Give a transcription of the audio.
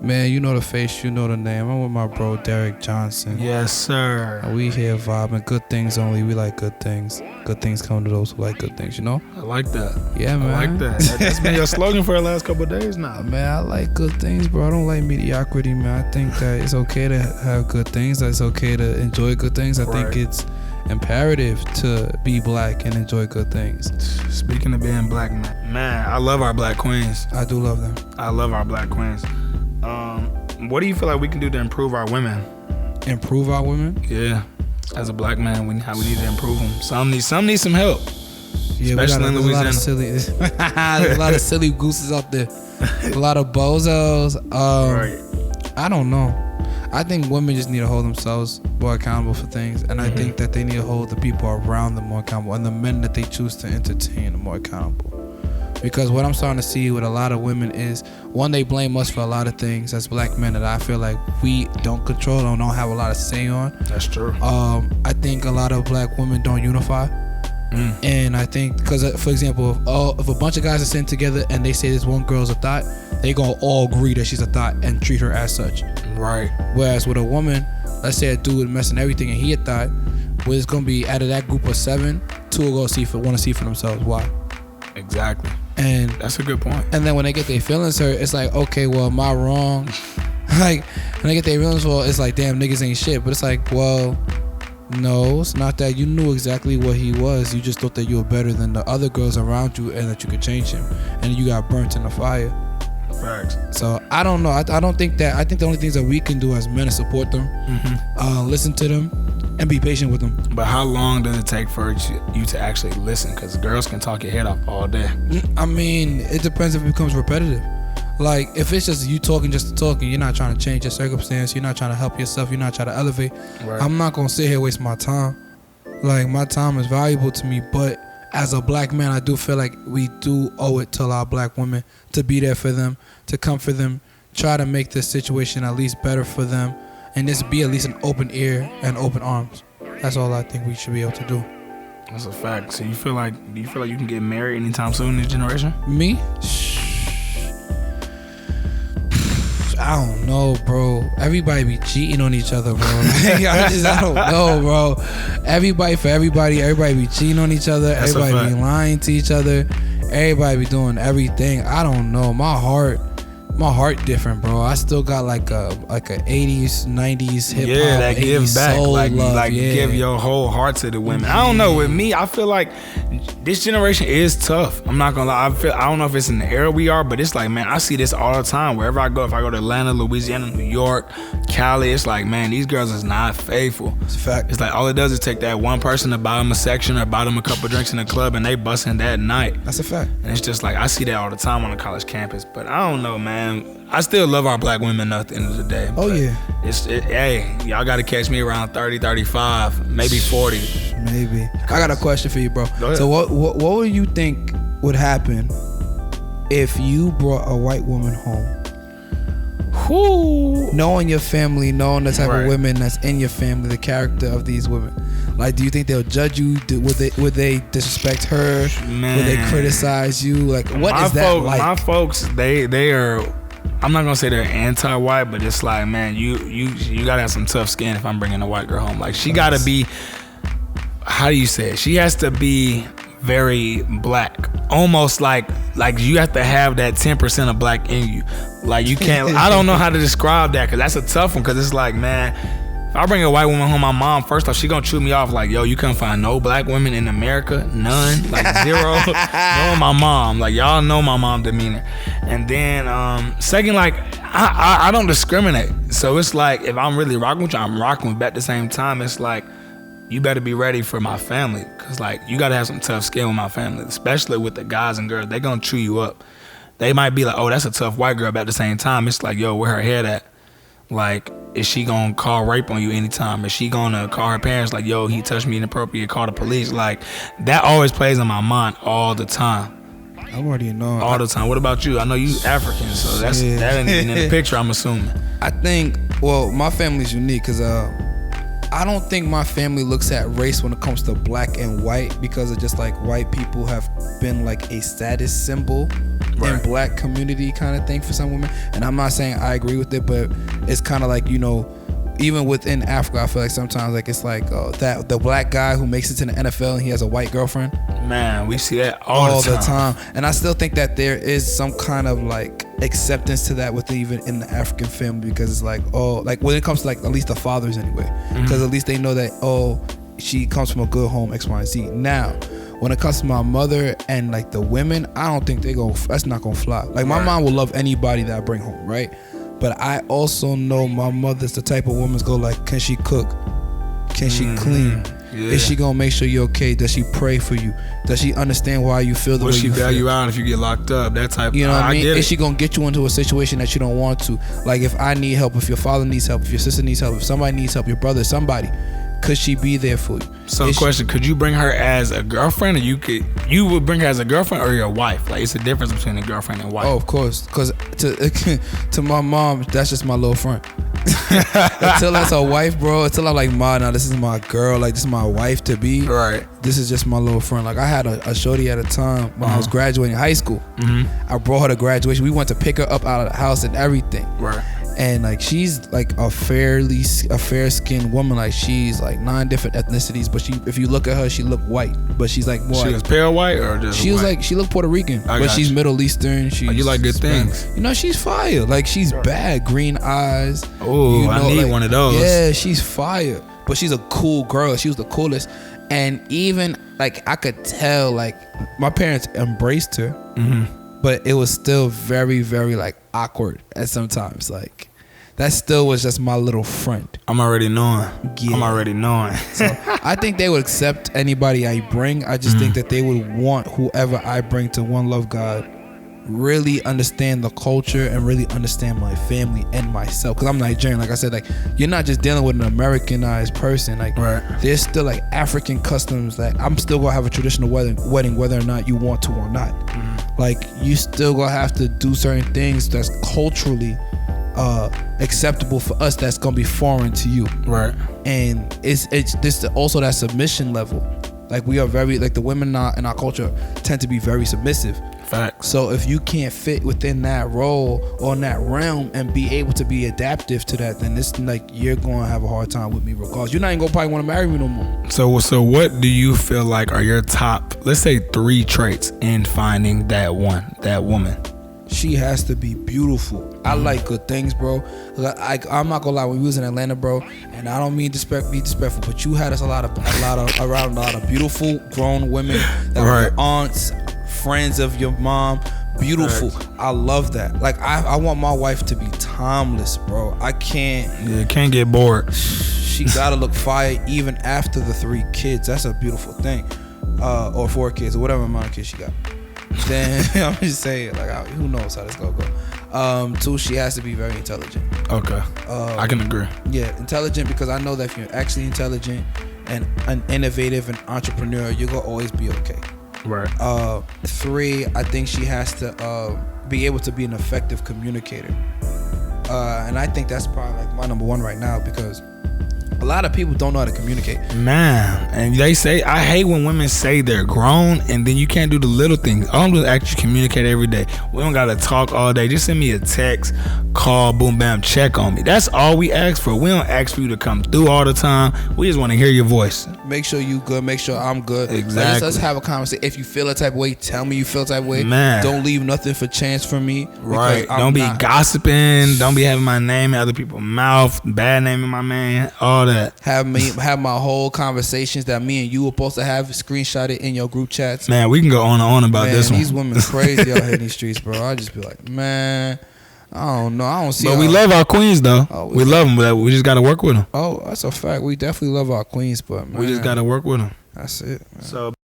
Man, you know the face, you know the name. I'm with my bro, Derrick Johnson. Yes, sir. We here vibing. Good things only. We like good things. Good things come to those who like good things, you know? I like that. Yeah, man. I like that. That's been your slogan for the last couple of days now. Man, I like good things, bro. I don't like mediocrity, man. I think that it's okay to have good things. It's okay to enjoy good things. I think it's imperative to be black and enjoy good things. Speaking of being black, man, I love our black queens. I do love them. I love our black queens. What do you feel like we can do to improve our women? Improve our women? Yeah. As a black man, we need to improve them. Some need some help. Yeah, especially in Louisiana. There's a lot of silly gooses out there. A lot of bozos. Right. I don't know. I think women just need to hold themselves more accountable for things, and I think that they need to hold the people around them more accountable, and the men that they choose to entertain are more accountable. Because what I'm starting to see with a lot of women is, one, they blame us for a lot of things as black men that I feel like we don't control, don't have a lot of say on. That's true. I think a lot of black women don't unify. And I think, because for example, if a bunch of guys are sitting together and they say this one girl's a thought, they gonna all agree that she's a thought and treat her as such. Right. Whereas with a woman, let's say a dude messing everything and he a thought, well, it's gonna be out of that group of 7, 2 will want to see for themselves. Why? Exactly. And that's a good point. And then when they get their feelings hurt, it's like, okay, well, am I wrong? Like, when they get their feelings hurt, it's like, damn, niggas ain't shit. But it's like, well, no, it's not that. You knew exactly what he was. You just thought that you were better than the other girls around you and that you could change him. And you got burnt in the fire. Facts. So I don't know. I don't think that. I think the only things that we can do as men is support them, listen to them, and be patient with them. But how long does it take for you to actually listen? Because girls can talk your head off all day. I mean, it depends if it becomes repetitive. Like, if it's just you talking just to talk and you're not trying to change your circumstance, you're not trying to help yourself, you're not trying to elevate, right. I'm not going to sit here and waste my time. Like, my time is valuable to me, but as a black man, I do feel like we do owe it to our black women to be there for them, to comfort them, try to make the situation at least better for them, and just be at least an open ear and open arms. That's all I think we should be able to do. That's a fact. So do you feel like you can get married anytime soon in this generation? Me? I don't know, bro. Everybody be cheating on each other, bro. I don't know, bro. Everybody be cheating on each other. That's everybody be lying to each other. Everybody be doing everything. I don't know. My heart different, bro. I still got like a 80s, 90s hip hop. Yeah, that give back, love. Give your whole heart to the women. I don't know. With me, I feel like this generation is tough. I'm not gonna lie. I don't know if it's in the era we are, but it's like, man, I see this all the time. Wherever I go, if I go to Atlanta, Louisiana, New York, Cali, it's like, man, these girls is not faithful. It's a fact. It's like all it does is take that one person to buy them a section or buy them a couple drinks in the club, and they busting that night. That's a fact. And it's just like, I see that all the time on the college campus. But I don't know, man. I still love our black women at the end of the day. Oh, yeah. Hey, y'all got to catch me around 30, 35, maybe 40. Maybe. I got a question for you, bro. Go ahead. So what would you think would happen if you brought a white woman home? Who? Knowing your family, knowing the type of women that's in your family, the character of these women. Like, do you think they'll judge you? Would they disrespect her? Man. Would they criticize you? Like, what is that like? My folks, they are, I'm not gonna say they're anti-white, but it's like, man, you gotta have some tough skin if I'm bringing a white girl home. Like, she gotta be, how do you say it? She has to be very black, almost like you have to have that 10% of black in you. Like, you can't. I don't know how to describe that, because that's a tough one. Because it's like, man, if I bring a white woman home, my mom, first off, she gonna chew me off like, yo, you couldn't find no black women in America, none, like zero. Knowing my mom, like, y'all know my mom demeanor. And then second, like, I don't discriminate. So it's like, if I'm really rocking with you, I'm rocking with you. But at the same time, it's like, you better be ready for my family, because like, you gotta have some tough skin with my family, especially with the guys and girls. They gonna chew you up. They might be like, oh, that's a tough white girl, but at the same time, it's like, yo, where her head at? Like, is she gonna call rape on you anytime? Is she gonna call her parents like, yo, he touched me inappropriate, call the police? Like, that always plays in my mind all the time. I'm already knowing. All the time. What about you? I know you African, so that ain't even in the picture, I'm assuming. I think, well, my family's unique because I don't think my family looks at race when it comes to black and white, because of just like white people have been like a status symbol in black community kind of thing for some women. And I'm not saying I agree with it, but it's kind of like, you know, even within Africa, I feel like sometimes like it's like that the black guy who makes it to the NFL and he has a white girlfriend. Man, we see that all the time. And I still think that there is some kind of like acceptance to that with even in the African family, because it's like, oh, like when it comes to like at least the fathers anyway, because at least they know that, oh, she comes from a good home, X, Y, and Z. Now, when it comes to my mother and like the women, I don't think that's not gonna fly. Like my mom will love anybody that I bring home, right? But I also know my mother's the type of woman's go like, can she cook? Can she clean? Yeah. Is she gonna make sure you're okay? Does she pray for you? Does she understand why you feel the way you feel? Will she bail you out if you get locked up? That type. You know what I mean? Is she gonna get you into a situation that you don't want to? Like if I need help, if your father needs help, if your sister needs help, if somebody needs help, your brother, somebody, could she be there for you? So question, could you bring her as a girlfriend, or you would bring her as a girlfriend or your wife? Like it's a difference between a girlfriend and wife. Oh, of course, because to my mom, that's just my little friend. Until that's a wife, bro. Until I'm like, ma, now this is my girl. Like this is my wife to be. Right. This is just my little friend. Like I had a shorty at a time when I was graduating high school. I brought her to graduation. We went to pick her up out of the house and everything. Right. And like she's like a fair skinned woman. Like she's like 9 different ethnicities, but if you look at her, she look white, but she's like more. She was pale white or just? She was like, she looked Puerto Rican, but she's Middle Eastern. You like good things. You know, she's fire. Like she's bad, green eyes. Oh, I need like, one of those. Yeah, she's fire, but she's a cool girl. She was the coolest, and even like I could tell, like my parents embraced her. But it was still very, very like awkward at sometimes. Like that still was just my little friend. I'm already knowing. Yeah. I'm already knowing. So I think they would accept anybody I bring. I just think that they would want whoever I bring to one love God really understand the culture and really understand my family and myself. Because I'm Nigerian, like I said, like you're not just dealing with an Americanized person. Like there's still like African customs that I'm still gonna have a traditional wedding whether or not you want to or not. Like you still gonna have to do certain things that's culturally acceptable for us, that's gonna be foreign to you. Right. And it's this also that submission level. Like we are very, like the women in our culture tend to be very submissive. Facts. So if you can't fit within that role or in that realm and be able to be adaptive to that, then it's like you're gonna have a hard time with me regardless. You're not even gonna probably want to marry me no more. So what do you feel like are your top, let's say 3 traits in finding that woman? She has to be beautiful. I like good things, bro. I'm not gonna lie. When we was in Atlanta, bro, and I don't mean be disrespectful, but you had us around a lot of beautiful grown women that were your aunts, friends of your mom. Beautiful. I love that. Like I want my wife to be timeless, bro. I can't. Yeah, can't get bored. She gotta look fire even after the 3 kids. That's a beautiful thing. Or 4 kids, or whatever amount of kids she got. Then I'm just saying, like, who knows how this gonna go. 2, she has to be very intelligent. Okay. I can agree. Yeah, intelligent, because I know that if you're actually intelligent and an innovative and entrepreneur, you're gonna always be okay. Right. 3, I think she has to be able to be an effective communicator. And I think that's probably like my number 1 right now, because a lot of people don't know how to communicate. Man, and they say, I hate when women say they're grown and then you can't do the little things. All I'm doing is actually communicate every day. We don't gotta talk all day. Just send me a text, call, boom, bam, check on me. That's all we ask for. We don't ask for you to come through all the time. We just want to hear your voice. Make sure you good. Make sure I'm good. Exactly. Like, let's have a conversation. If you feel a type of way, tell me you feel a type of way. Man. Don't leave nothing for chance for me. Right. Don't be gossiping. Don't be having my name in other people's mouth. Bad name in my man. All that. Have my whole conversations that me and you were supposed to have screenshotted in your group chats. Man, we can go on and on about this one. These women crazy out here in these streets, bro. I just be like, man, I don't know. I don't see. But we love our queens, though. We love them, but we just got to work with them. Oh, that's a fact. We definitely love our queens, but man, we just got to work with them. That's it, man. So